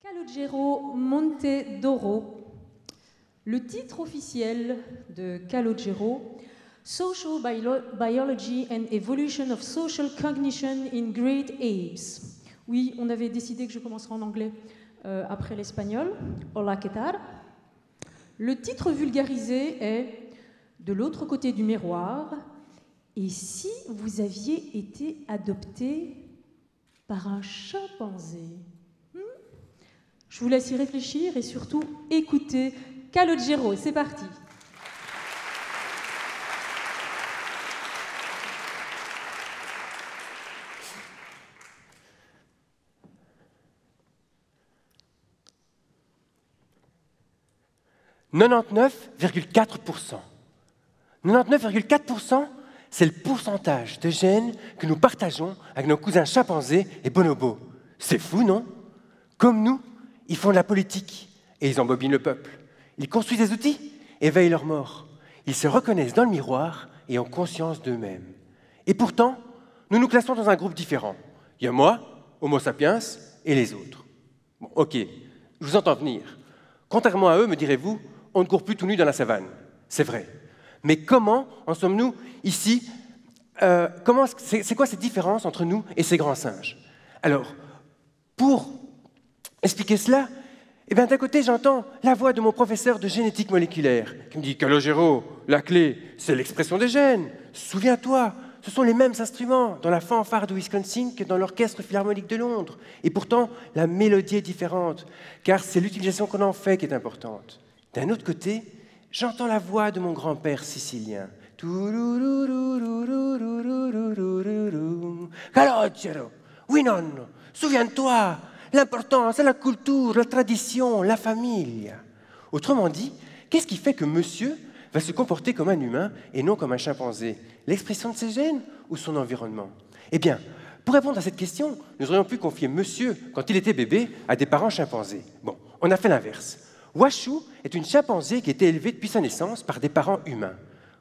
Calogero Monte-d'Oro. Le titre officiel de Calogero, Social Biology and Evolution of Social Cognition in Great Apes. Oui, on avait décidé que je commencerai en anglais après l'espagnol. Hola, ¿qué tal? Le titre vulgarisé est De l'autre côté du miroir. Et si vous aviez été adopté par un chimpanzé? Je vous laisse y réfléchir et surtout écouter Calogero. C'est parti. « 99,4%. 99,4%, c'est le pourcentage de gènes que nous partageons avec nos cousins chimpanzés et bonobos. C'est fou, non? Comme nous, ils font de la politique et ils embobinent le peuple. Ils construisent des outils et veillent leur mort. Ils se reconnaissent dans le miroir et ont conscience d'eux-mêmes. Et pourtant, nous nous classons dans un groupe différent. Il y a moi, Homo sapiens, et les autres. Bon, ok, je vous entends venir. Contrairement à eux, me direz-vous, on ne court plus tout nu dans la savane. C'est vrai. Mais comment en sommes-nous ici? C'est quoi cette différence entre nous et ces grands singes? Alors, pour expliquer cela, eh bien, d'un côté, j'entends la voix de mon professeur de génétique moléculaire qui me dit « Calogero, la clé, c'est l'expression des gènes. Souviens-toi, ce sont les mêmes instruments dans la fanfare de Wisconsin que dans l'orchestre philharmonique de Londres. Et pourtant, la mélodie est différente, car c'est l'utilisation qu'on en fait qui est importante. » D'un autre côté, j'entends la voix de mon grand-père sicilien. « Calogero, oui, non, souviens-toi. L'important, c'est la culture, la tradition, la famille. » Autrement dit, qu'est-ce qui fait que monsieur va se comporter comme un humain et non comme un chimpanzé? L'expression de ses gènes ou son environnement? Eh bien, pour répondre à cette question, nous aurions pu confier monsieur, quand il était bébé, à des parents chimpanzés. Bon, on a fait l'inverse. Washu est une chimpanzé qui a été élevée depuis sa naissance par des parents humains.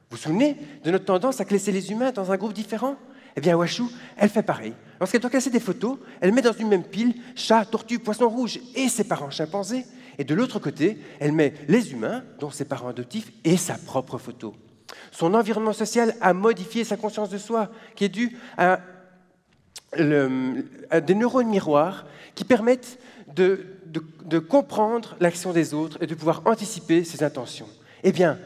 Vous vous souvenez de notre tendance à classer les humains dans un groupe différent? Eh bien, Washu, elle fait pareil. Lorsqu'elle doit classer des photos, elle met dans une même pile chat, tortue, poisson rouge et ses parents chimpanzés. Et de l'autre côté, elle met les humains, dont ses parents adoptifs, et sa propre photo. Son environnement social a modifié sa conscience de soi, qui est due à des neurones miroirs qui permettent de comprendre l'action des autres et de pouvoir anticiper ses intentions. Eh bien,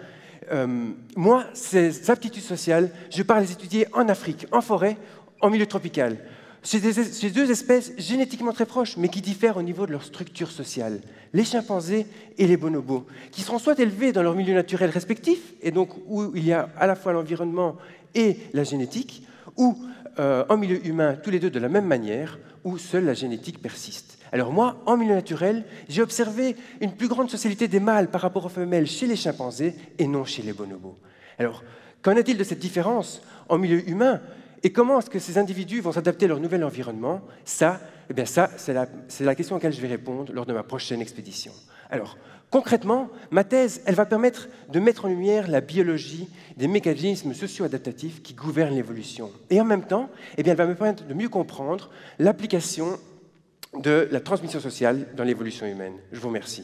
moi, ces aptitudes sociales, je pars les étudier en Afrique, en forêt, en milieu tropical. C'est deux espèces génétiquement très proches, mais qui diffèrent au niveau de leur structure sociale. Les chimpanzés et les bonobos, qui seront soit élevés dans leur milieu naturel respectif, et donc où il y a à la fois l'environnement et la génétique, ou en milieu humain, tous les deux de la même manière, où seule la génétique persiste. Alors moi, en milieu naturel, j'ai observé une plus grande socialité des mâles par rapport aux femelles chez les chimpanzés et non chez les bonobos. Alors, qu'en est-il de cette différence en milieu humain et comment est-ce que ces individus vont s'adapter à leur nouvel environnement? Ça, c'est la question à laquelle je vais répondre lors de ma prochaine expédition. Alors, concrètement, ma thèse, elle va permettre de mettre en lumière la biologie des mécanismes socio-adaptatifs qui gouvernent l'évolution. Et en même temps, elle va me permettre de mieux comprendre l'application de la transmission sociale dans l'évolution humaine. Je vous remercie.